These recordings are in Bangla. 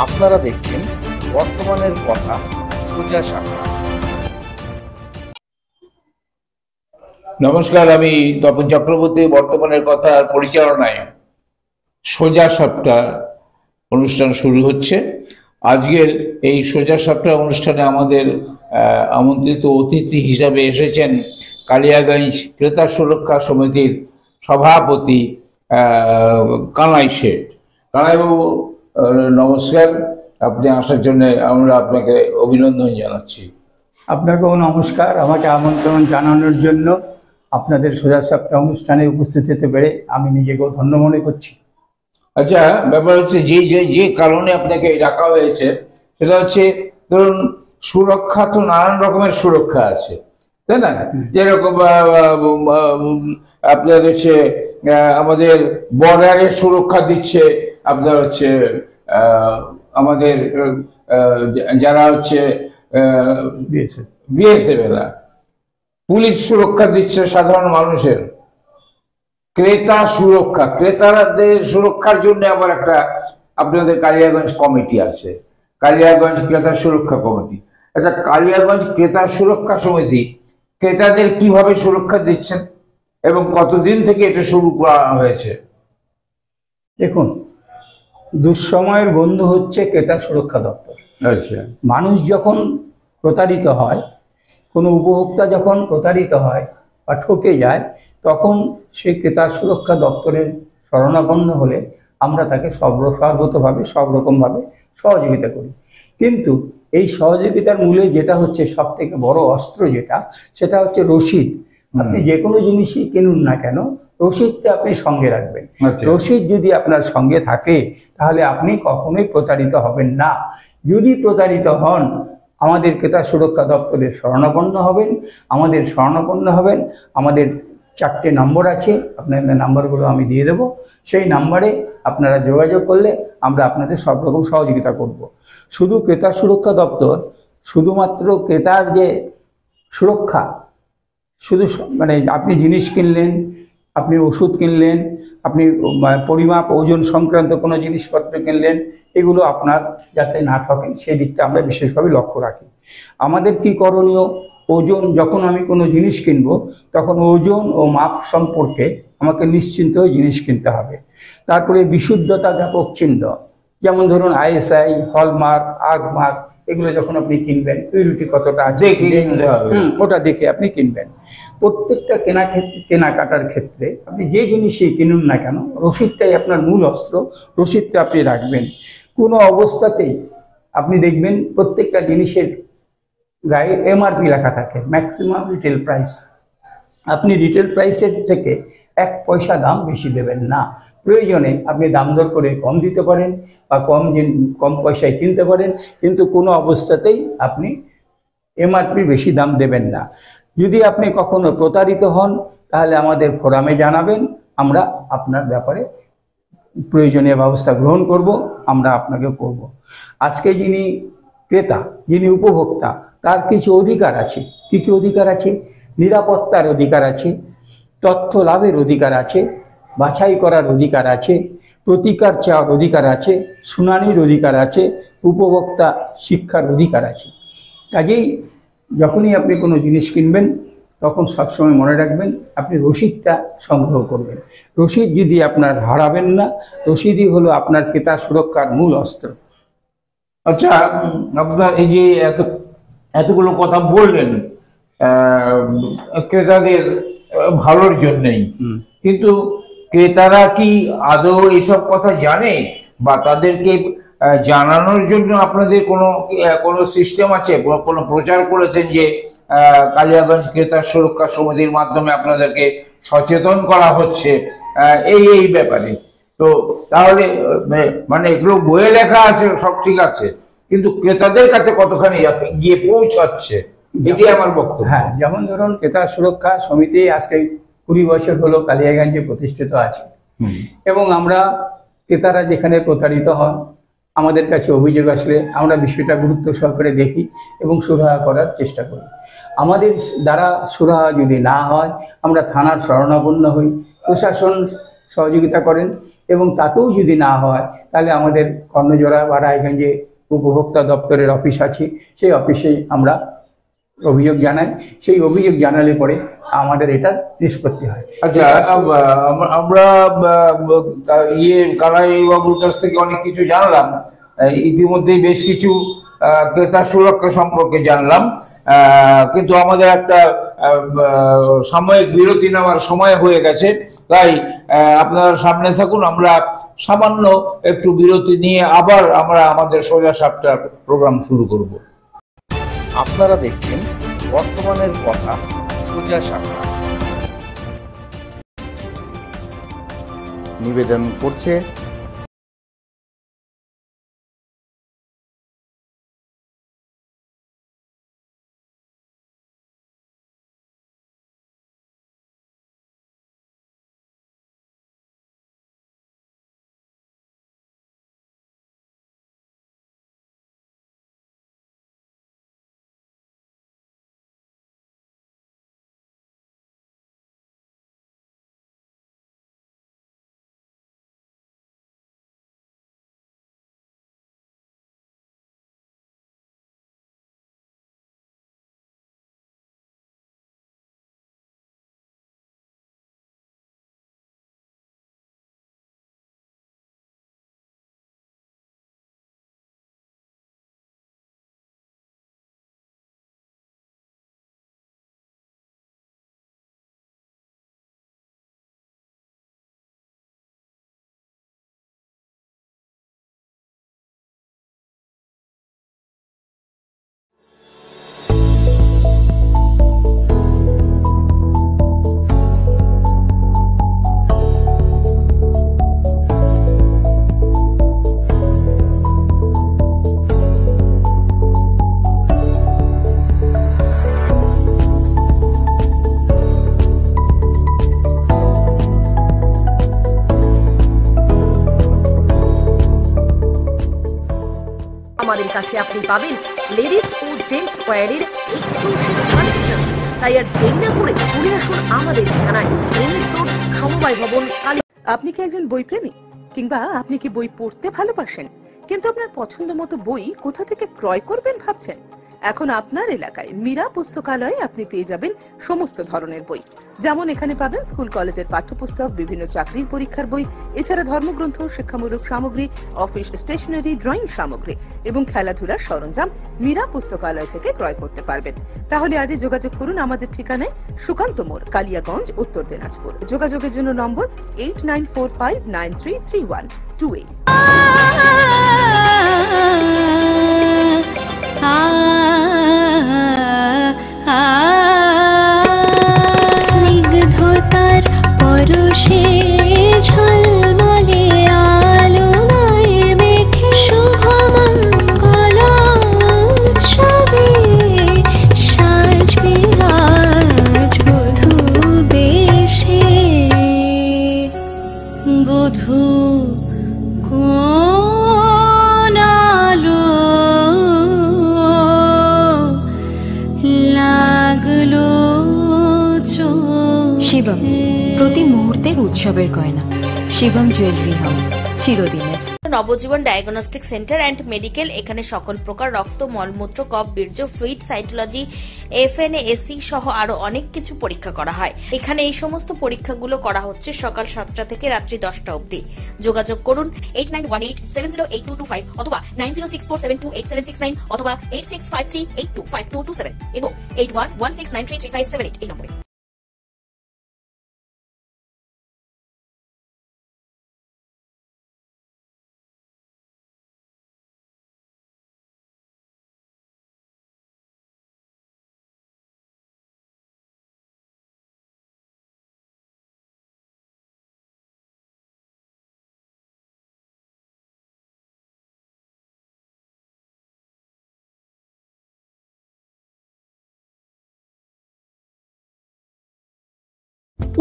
আপনারা দেখছেন বর্তমানের কথা সোজা সাপটা। নমস্কার, আমি তপন চক্রবর্তী। বর্তমানের কথার পরিচালনায় সোজা সাপটা অনুষ্ঠান শুরু হচ্ছে। আজকের এই সোজা সাপটা অনুষ্ঠানে আমাদের আমন্ত্রিত অতিথি হিসাবে এসেছেন কালিয়াগঞ্জ ক্রেতা সুরক্ষা সমিতির সভাপতি কানাই শেঠ। কানাইবাবু নমস্কার, আপনি আসার জন্য আমরা আপনাকে অভিনন্দন জানাচ্ছি। আপনাকেও নমস্কার, আমাকে আমন্ত্রণ জানানোর জন্য। আপনাদের সোজা সাপটা অনুষ্ঠানে উপস্থিত হতে পেরে আমি নিজেকেও ধন্য মনে করছি। আচ্ছা, ব্যাপার হচ্ছে যে কারণে আপনাকে ডাকা হয়েছে সেটা হচ্ছে, ধরুন সুরক্ষা তো নানান রকমের সুরক্ষা আছে, তাই না? যেরকম আপনার হচ্ছে আমাদের বর্ডারের সুরক্ষা দিচ্ছে, আপনার হচ্ছে আমাদের যারা হচ্ছে বিএসএফ এরা, পুলিশ সুরক্ষা দিচ্ছে সাধারণ মানুষের, ক্রেতা সুরক্ষা, ক্রেতাদের সুরক্ষার জন্য আবার একটা আপনাদের কালিয়াগঞ্জ কমিটি আছে, কালিয়াগঞ্জ ক্রেতা সুরক্ষা কমিটি। আচ্ছা, কালিয়াগঞ্জ ক্রেতা সুরক্ষা সমিতি ক্রেতাদের কিভাবে সুরক্ষা দিচ্ছেন এবং কতদিন থেকে এটা শুরু করা হয়েছে? দেখুন, দুঃসময়ের বন্ধু হচ্ছে ক্রেতা সুরক্ষা দপ্তর। আচ্ছা, মানুষ যখন প্রতারিত হয়, কোনো উপভোক্তা যখন প্রতারিত হয় বা ঠকে যায়, তখন সেই ক্রেতা সুরক্ষা দপ্তরের শরণাপন্ন হলে আমরা তাকে সর্বতভাবে সব রকমভাবে সহযোগিতা করি। কিন্তু এই সহযোগিতার মূলে যেটা হচ্ছে সব থেকে বড় অস্ত্র, সেটা হচ্ছে রসিদ। আপনি যে কোনো জিনিসই কিনুন না কেন, রসিদটা আপনি সঙ্গে রাখবেন। রসিদ যদি আপনার সঙ্গে থাকে তাহলে আপনি কখনোই প্রতারিত হবেন না। যদি প্রতারিত হন, আমাদের ক্রেতা সুরক্ষা দপ্তরের শরণাপন্ন হবেন। আমাদের 4টে নম্বর আছে, আপনাদের নাম্বারগুলো আমি দিয়ে দেবো। সেই নাম্বারে আপনারা যোগাযোগ করলে আমরা আপনাদের সব রকম সহযোগিতা করব। শুধু ক্রেতা সুরক্ষা দপ্তর শুধুমাত্র ক্রেতার যে সুরক্ষা, শুধু মানে আপনি জিনিস কিনলেন, আপনি ওষুধ কিনলেন, আপনি পরিমাপ ওজন সংক্রান্ত কোনো জিনিসপত্র কিনলেন, এগুলো আপনার যাতে না ঠকেন সেই দিকটা আমরা বিশেষভাবে লক্ষ্য রাখি। আমাদের কি করণীয়? ওজন, যখন আমি কোনো জিনিস কিনবো তখন ওজন ও মাপ সম্পর্কে আমাকে নিশ্চিন্ত হয়ে জিনিস কিনতে হবে। তারপরে বিশুদ্ধতা জ্ঞাপক চিহ্ন, যেমন ধরুন ISI, হলমার্ক, আগমার্ক, এগুলো যখন আপনি কিনবেন, পিউরিটি কতটা আছে ওটা দেখে আপনি কিনবেন। প্রত্যেকটা কেনাকাটার ক্ষেত্রে আপনি যে জিনিসই কিনুন না কেন, রসিদটাই আপনার মূল অস্ত্র। রসিদটা আপনি রাখবেন। কোনো অবস্থাতেই আপনি দেখবেন প্রত্যেকটা জিনিসের গায়ে MRP লেখা থাকে, ম্যাক্সিমাম রিটেল প্রাইস। আপনি রিটেল প্রাইসের থেকে 1 পয়সা দাম বেশি দেবেন না। প্রয়োজনে আপনি দাম দর করে কম দিতে পারেন বা কম পয়সায় কিনতে পারেন, কিন্তু কোনো অবস্থাতেই আপনি MRP বেশি দাম দেবেন না। যদি আপনি কখনো প্রতারিত হন তাহলে আমাদের ফোরামে জানাবেন, আমরা আপনার ব্যাপারে প্রয়োজনীয় ব্যবস্থা গ্রহণ করব, আমরা আপনাকে করব। আজকে যিনি ক্রেতা, যিনি উপভোক্তা, তার কিছু অধিকার আছে। কী কী অধিকার আছে? নিরাপত্তার অধিকার আছে, তথ্য লাভের অধিকার আছে, বাছাই করার অধিকার আছে, প্রতিকার চাওয়ার অধিকার আছে, শুনানির অধিকার আছে, উপভোক্তা শিক্ষার অধিকার আছে। কাজেই যখনই আপনি কোনো জিনিস কিনবেন তখন সবসময় মনে রাখবেন আপনি রসিদটা সংগ্রহ করবেন। রসিদ যদি আপনার হারাবেন না, রসিদই হলো আপনার ক্রেতা সুরক্ষার মূল অস্ত্র। আচ্ছা, আপনার এই যে এতগুলো কথা বললেন ক্রেতাদের ভালোর জন্যই, কিন্তু ক্রেতারা কি আদৌ এইসব কথা জানে বা তাদেরকে জানানোর জন্য আপনাদের কোনো সিস্টেম আছে? কোনো প্রচার করেছেন যে কালিয়াগঞ্জ ক্রেতা সুরক্ষা সমিতির মাধ্যমে আপনাদেরকে সচেতন করা হচ্ছে এই ব্যাপারে? তো তাহলে মানে এগুলো বইয়ে লেখা আছে, সব ঠিক আছে, কিন্তু ক্রেতাদের কাছে কতখানি গিয়ে পৌঁছাচ্ছে, এটি আমার বক্তব্য। হ্যাঁ, যেমন ধরুন ক্রেতা সুরক্ষা সমিতি আজকে 20 বছর হলো কালিয়াগঞ্জে প্রতিষ্ঠিত আছে, এবং আমরা ক্রেতারা যেখানে প্রতারিত হন আমাদের কাছে অভিযোগ আসলে আমরা বিষয়টা গুরুত্ব সহকারে দেখি এবং সুরাহা করার চেষ্টা করি। আমাদের দ্বারা সুরাহা যদি না হয় আমরা থানার শরণাপন্ন হই, প্রশাসন সহযোগিতা করেন এবং তাতেও যদি না হয় তাহলে আমাদের কর্ণজোড়া বা রায়গঞ্জে উপভোক্তা দপ্তরের অফিস আছে, সেই অফিসে আমরা অভিযোগ জানাই। সেই অভিযোগ জানালে পরে আমাদের এটা নিষ্পত্তি হয়। আচ্ছা, আমরা কানাই বাবুর কাছ থেকে অনেক কিছু জানলাম, ইতিমধ্যেই বেশ কিছু ক্রেতা সুরক্ষা সম্পর্কে জানলাম, কিন্তু আমাদের একটা সাময়িক বিরতি নেওয়ার সময় হয়ে গেছে, তাই আপনারা সামনে থাকুন। আমরা সামান্য একটু বিরতি নিয়ে আবার আমরা আমাদের সোজা সাপটার প্রোগ্রাম শুরু করব। আপনারা দেখছেন বর্তমানের কথা সোজা সাপটা। নিবেদন করছে আমাদের কাছে আপনি পাবেন লেডিস ও জেন্টস ওয়্যারের এক্সক্লুসিভ কালেকশন। তাই আর দেরি না করে চলে আসুন আমাদের ঠিকানায়, এনএস রোড, সমবায় ভবন, কালী। আপনি কি একজন বই প্রেমী, কিংবা আপনি কি বই পড়তে ভালোবাসেন কিন্তু আপনার পছন্দ মতো বই কোথা থেকে ক্রয় করবেন ভাবছেন? এখন আপনার এলাকায় মীরা পুস্তকালয়ে আপনি পেয়ে যাবেন সমস্ত ধরনের বই। যেমন এখানে পাবেন স্কুল কলেজের পাঠ্যপুস্তক, বিভিন্ন চাকরির পরীক্ষার বই, এছাড়া ধর্মগ্রন্থ, শিক্ষামূলক সামগ্রী, অফিস স্টেশনারি, ড্রয়িং সামগ্রী এবং খেলাধুলার সরঞ্জাম মীরা পুস্তকালয় থেকে ক্রয় করতে পারবেন। তাহলে আজই যোগাযোগ করুন আমাদের ঠিকানায়, সুকান্ত মোড়, কালিয়াগঞ্জ, উত্তর দিনাজপুর। যোগাযোগের জন্য নম্বর 8945933128। স্নিগ্ধতার পরশে ঝলমলে আলোয় মেখে শুভমঙ্গল উৎসবে সাজবে আজ বধূ বেশে। বধূ কোন আলো লাগলো শিবম, প্রতি মুহূর্তের উৎসবের গয়না। শিবম জুয়েলারি হাউস, চিরদিনের। নবজীবন ডায়াগনস্টিক সেন্টার অ্যান্ড মেডিকেল, এখানে সকল প্রকার রক্ত, মলমূত্র, কফ, বীর্য, ফ্লুইড, সাইটোলজি, এফএনএসি সহ আরো অনেক কিছু পরীক্ষা করা হয়। এখানে এই সমস্ত পরীক্ষাগুলো করা হচ্ছে সকাল 7টা থেকে রাত্রি 10টা অবধি। যোগাযোগ করুন 8918708225 অথবা 9064728769 অথবা 8653825227 এবং 8116933578 এই নম্বরে।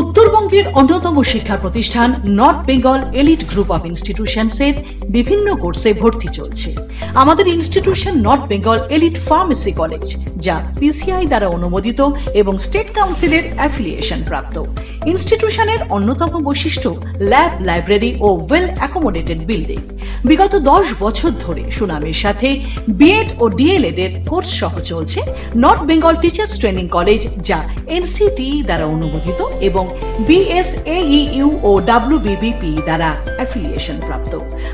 উত্তরবঙ্গের অন্যতম শিক্ষা প্রতিষ্ঠান North Bengal Elite Group of ইনস্টিটিউশনসের বিভিন্ন কোর্সে ভর্তি চলছে। আমাদের institution North Bengal Elite Pharmacy College, যা পিসিআই দ্বারা অনুমোদিত এবং স্টেট কাউন্সিলের অ্যাফিলিয়েশন প্রাপ্ত। ইনস্টিটিউশনের অন্যতম বৈশিষ্ট্য ল্যাব, লাইব্রেরি ও ওয়েল অ্যাকোমোডেটেড বিল্ডিং। বিগত 10 বছর ধরে সুনামের সাথে বিএড ও ডিএলএড এর কোর্স সহ চলছে north Bengal Teachers Training college, যা এনসিটিই দ্বারা অনুমোদিত এবং বিএসএইউ ও ডাব্লিউবিবিপি দ্বারা অ্যাফিলিয়েশন প্রাপ্ত।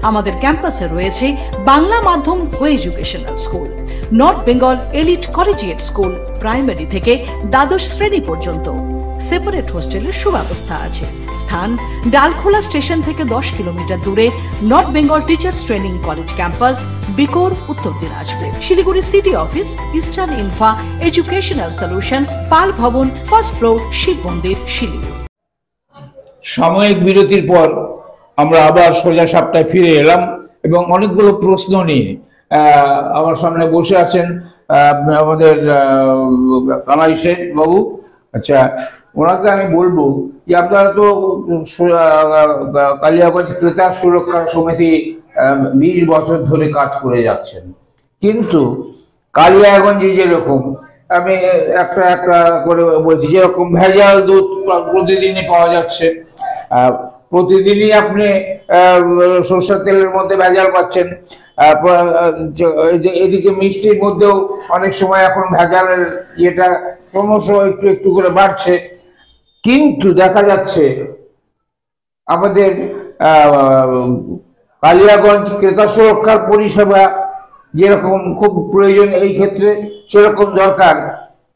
আমাদের ক্যাম্পাসে রয়েছে বাংলা মাধ্যম কো educational school, north Bengal elite collegiate school, primary থেকে দ্বাদশ শ্রেণী পর্যন্ত। সেপারেট হোস্টেলের সুব্যবস্থা আছে। স্থান ডালখোলা স্টেশন থেকে 10 কিলোমিটার দূরে North Bengal Teachers Training College campus, Bikor, Uttar Dinajpur. Siliguri city office, Eastern Infra Educational Solutions, Pal Bhawan, first floor, Shiva মন্দির, শিলিগুড়ি। সাময়িক বিরতির পর আমরা আবার সোজা সাপটায় ফিরে এলাম এবং অনেকগুলো প্রশ্ন নিয়ে আমার সামনে বসে আছেন আমাদের কানাই শেঠ বাবু। আচ্ছা, ওনাকে আমি বলবো যে আপনারা তো কালিয়াগঞ্জ ক্রেতা সুরক্ষা সমিতি 20 বছর ধরে কাজ করে যাচ্ছেন, কিন্তু কালিয়াগঞ্জে যেরকম, আমি একটা একটা করে বলছি, যেরকম ভেজাল দুধ প্রতিদিনই পাওয়া যাচ্ছে, প্রতিদিনই আপনি সরষের তেলের মধ্যে ভেজাল পাচ্ছেন, এদিকে মিষ্টির মধ্যেও অনেক সময় এখন ভেজালের ইয়েটা ক্রমশ একটু একটু করে বাড়ছে। কিন্তু দেখা যাচ্ছে আমাদের কালিয়াগঞ্জ ক্রেতা সুরক্ষার পরিষেবা যেরকম খুব প্রয়োজন এই ক্ষেত্রে, সেরকম দরকার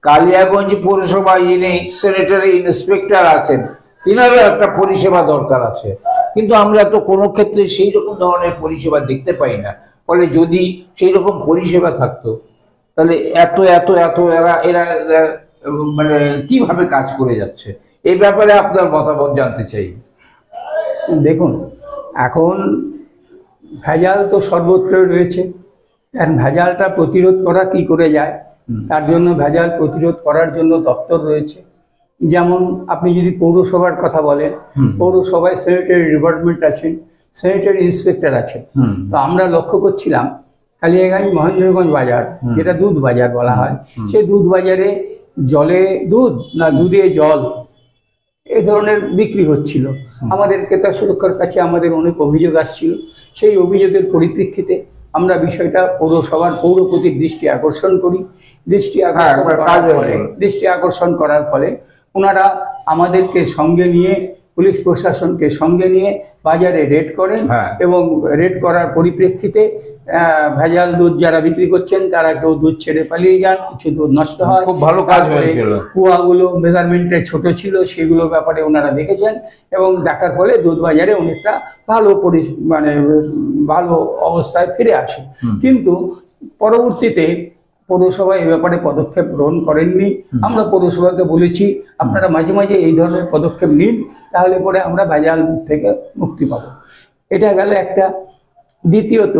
কালিয়াগঞ্জ পৌরসভা যিনি স্যানিটারি ইন্সপেক্টর আছেন, তিনারও একটা পরিষেবা দরকার আছে। কিন্তু আমরা তো কোনো ক্ষেত্রে সেই রকম ধরনের পরিষেবা দেখতে পাই না। ফলে যদি সেই রকম পরিষেবা থাকতো তাহলে এত এত এত এরা মানে কিভাবে কাজ করে যাচ্ছে, এই ব্যাপারে আপনার মতামত জানতে চাই। দেখুন, এখন ভেজাল তো সর্বত্রই রয়েছে, আর ভেজালটা প্রতিরোধ করা কি করে যায়, তার জন্য ভেজাল প্রতিরোধ করার জন্য দপ্তর রয়েছে। যেমন আপনি যদি পৌরসভার কথা বলেন, পৌরসভায় স্যানিটারি ডিপার্টমেন্ট আছেন, স্যানিটারি ইন্সপেক্টর আছেন। তো আমরা লক্ষ্য করছিলাম কালিয়াগঞ্জ মহেন্দ্রগঞ্জ বাজার, যেটা দুধ বাজার বলা হয়, সেই দুধ বাজারে জলে দুধ না দুধে জল এই ধরনের বিক্রি হচ্ছিল। আমাদের ক্রেতা সুরক্ষার কাছে আমাদের অনেক অভিযোগ আসছিল। সেই অভিযোগের পরিপ্রেক্ষিতে আমরা বিষয়টা পৌরসভার পৌরপতির দৃষ্টি আকর্ষণ করি। দৃষ্টি আকর্ষণ করার ফলে ওনারা আমাদেরকে সঙ্গে নিয়ে, পুলিশ প্রশাসনকে সঙ্গে নিয়ে বাজারে রেড করেন এবং রেড করার পরিপ্রেক্ষিতে ভেজাল দুধ যারা বিক্রি করছেন তারা কেউ দুধ ছেড়ে পালিয়ে যান, কিছু দুধ নষ্ট হয়। খুব ভালো কাজ হয়েছিল। কুয়াগুলো মেজারমেন্টে ছোট ছিল, সেগুলো ব্যাপারে ওনারা দেখেছেন এবং দেখার ফলে দুধ বাজারে অনেকটা ভালো ভালো অবস্থায় ফিরে আসে। কিন্তু পরবর্তীতে পৌরসভা এই ব্যাপারে পদক্ষেপ গ্রহণ করেননি। আমরা পৌরসভাকে বলেছি আপনারা মাঝে মাঝে এই ধরনের পদক্ষেপ নিন, তাহলে পরে আমরা ভেজাল থেকে মুক্তি পাবো। এটা গেল একটা। দ্বিতীয়ত,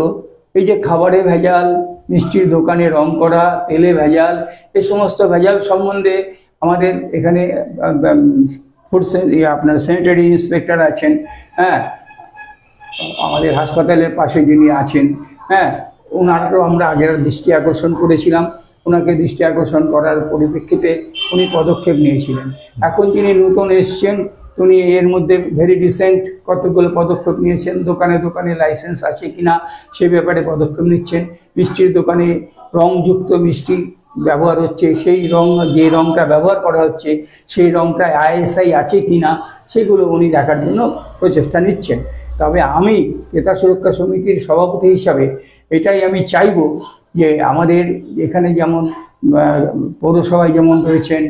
এই যে খাবারে ভেজাল, মিষ্টির দোকানে রং করা, তেলে ভেজাল, এই সমস্ত ভেজাল সম্বন্ধে আমাদের এখানে আপনার স্যানিটারি ইন্সপেক্টর আছেন, হ্যাঁ, আমাদের হাসপাতালের পাশে যিনি আছেন, হ্যাঁ, ওনারও আমরা আগের দৃষ্টি আকর্ষণ করেছিলাম। ওনাকে দৃষ্টি আকর্ষণ করার পরিপ্রেক্ষিতে উনি পদক্ষেপ নিয়েছিলেন। এখন যিনি নতুন এসছেন উনি এর মধ্যে ভেরি রিসেন্ট কতগুলো পদক্ষেপ নিয়েছেন। দোকানে দোকানে লাইসেন্স আছে কিনা সে ব্যাপারে পদক্ষেপ নিচ্ছেন। মিষ্টির দোকানে রংযুক্ত মিষ্টি ব্যবহার হচ্ছে, সেই রং, যে রংটা ব্যবহার করা হচ্ছে সেই রংটা আইএসআই আছে কিনা সেগুলো উনি দেখার জন্য প্রচেষ্টা নিচ্ছেন। তবে আমি ক্রেতা সুরক্ষা সমিতির সভাপতি হিসাবে এটাই আমি চাইব যে আমাদের এখানে যেমন পৌরসভায় যেমন রয়েছেন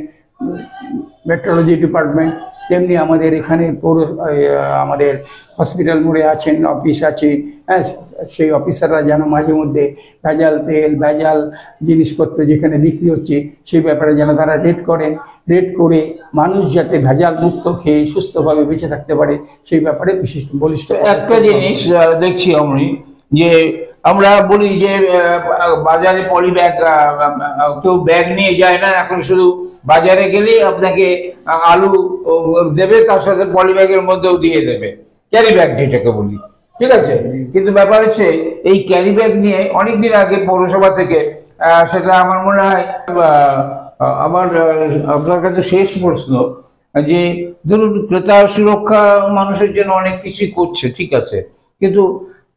মেট্রোলজি ডিপার্টমেন্ট, তেমনি আমাদের এখানে আমাদের হসপিটাল মোড়ে আছেন, অফিস আছে, হ্যাঁ, সেই অফিসাররা যেন মাঝে মধ্যে ভেজাল তেল, ভেজাল জিনিসপত্র যেখানে বিক্রি হচ্ছে সেই ব্যাপারে যেন তারা রেড করেন। রেড করে মানুষ যাতে ভেজাল মুক্ত খেয়ে সুস্থভাবে বেঁচে থাকতে পারে সেই ব্যাপারে বিশিষ্ট বলিষ্ঠ। একটা জিনিস দেখছি আমি, যে আমরা বলি যে বাজারে পলি ব্যাগ, কেউ ব্যাগ নিয়ে যায় না, এখন শুধু বাজারে গেলেই আপনাকে আলু দেবে, তার সাথে পলি ব্যাগের মধ্যেও দিয়ে দেবে, ক্যারি ব্যাগ যেটাকে বলি, ঠিক আছে। কিন্তু ব্যাপার হচ্ছে এই ক্যারি ব্যাগ নিয়ে অনেকদিন আগে পৌরসভা থেকে সেটা আমার মনে হয় আমার আপনার কাছে শেষ প্রশ্ন, যে ধরুন ক্রেতা সুরক্ষা মানুষের জন্য অনেক কিছু করছে, ঠিক আছে, কিন্তু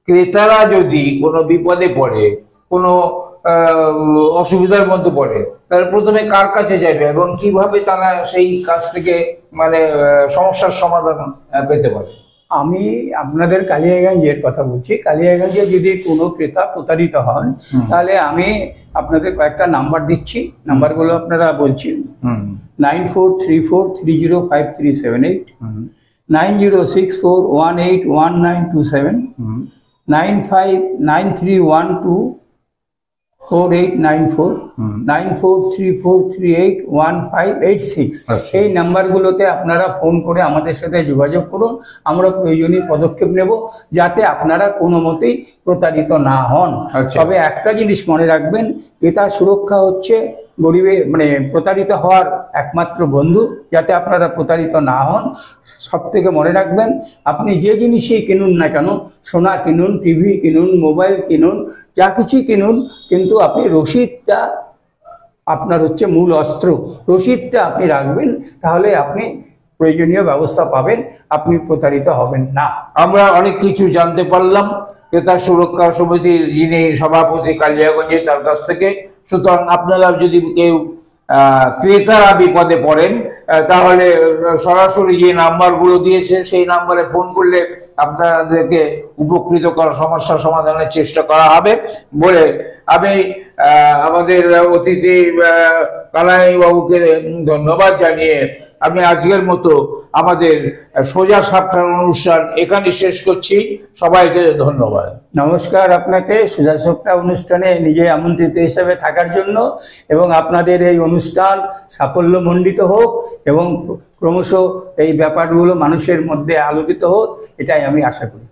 ক্রেতারা যদি কোনো বিপদে পড়ে, কোনো অসুবিধার মধ্যে পড়ে, তারা প্রথমে কার কাছে যাবে এবং কিভাবে তারা সেই কাজ থেকে মানে সমস্যার সমাধান পেতে পারে? আমি আপনাদের কালিয়াগঞ্জের কথা বলছি। কালিয়াগঞ্জে যদি কোনো ক্রেতা প্রতারিত হন, তাহলে আমি আপনাদের কয়েকটা নাম্বার দিচ্ছি, নাম্বারগুলো আপনারা বলছি। 9434305378, 9064181927, 9593124894, 9434381586। এই নাম্বারগুলোতে আপনারা ফোন করে আমাদের সাথে যোগাযোগ করুন, আমরা প্রয়োজনীয় পদক্ষেপ নেব যাতে আপনারা কোনো মতেই প্রতারিত না হন। তবে একটা জিনিস মনে রাখবেন, ক্রেতা সুরক্ষা হচ্ছে গরিবের মানে প্রতারিত হওয়ার একমাত্র বন্ধু, যাতে আপনারা প্রতারিত না হন। সব থেকে মনে রাখবেন, আপনি যে জিনিসই কিনুন না কেন, সোনা কিনুন, টিভি কিনুন, মোবাইল কিনুন, যা কিছুই কিনুন, কিন্তু আপনি রসিদটা আপনার হচ্ছে মূল অস্ত্র। রসিদটা আপনি রাখবেন, তাহলে আপনি প্রয়োজনীয় ব্যবস্থা পাবেন, আপনি প্রতারিত হবেন না। আমরা অনেক কিছু জানতে পারলাম ক্রেতা সুরক্ষা সমিতির যিনি সভাপতি কালিয়াগঞ্জে, তার কাছ থেকে। সুতরাং আপনারা যদি কেউ ক্রেতারা বিপদে পড়েন, তাহলে সরাসরি যে নাম্বারগুলো দিয়েছে সেই নাম্বারে ফোন করলে আপনাদেরকে উপকৃত করার, সমস্যা সমাধানের চেষ্টা করা হবে বলে আমি আমাদের অতিথি কানাই বাবুকে ধন্যবাদ জানিয়ে আমি আজকের মতো আমাদের সোজা সাপটার অনুষ্ঠান এখানে শেষ করছি। সবাইকে ধন্যবাদ। নমস্কার আপনাকে সোজা সাপটা অনুষ্ঠানে নিজে আমন্ত্রিত হিসেবে থাকার জন্য, এবং আপনাদের এই অনুষ্ঠান সাফল্যমণ্ডিত হোক এবং ক্রমশ এই ব্যাপারগুলো মানুষের মধ্যে আলোকিত হোক, এটাই আমি আশা করি।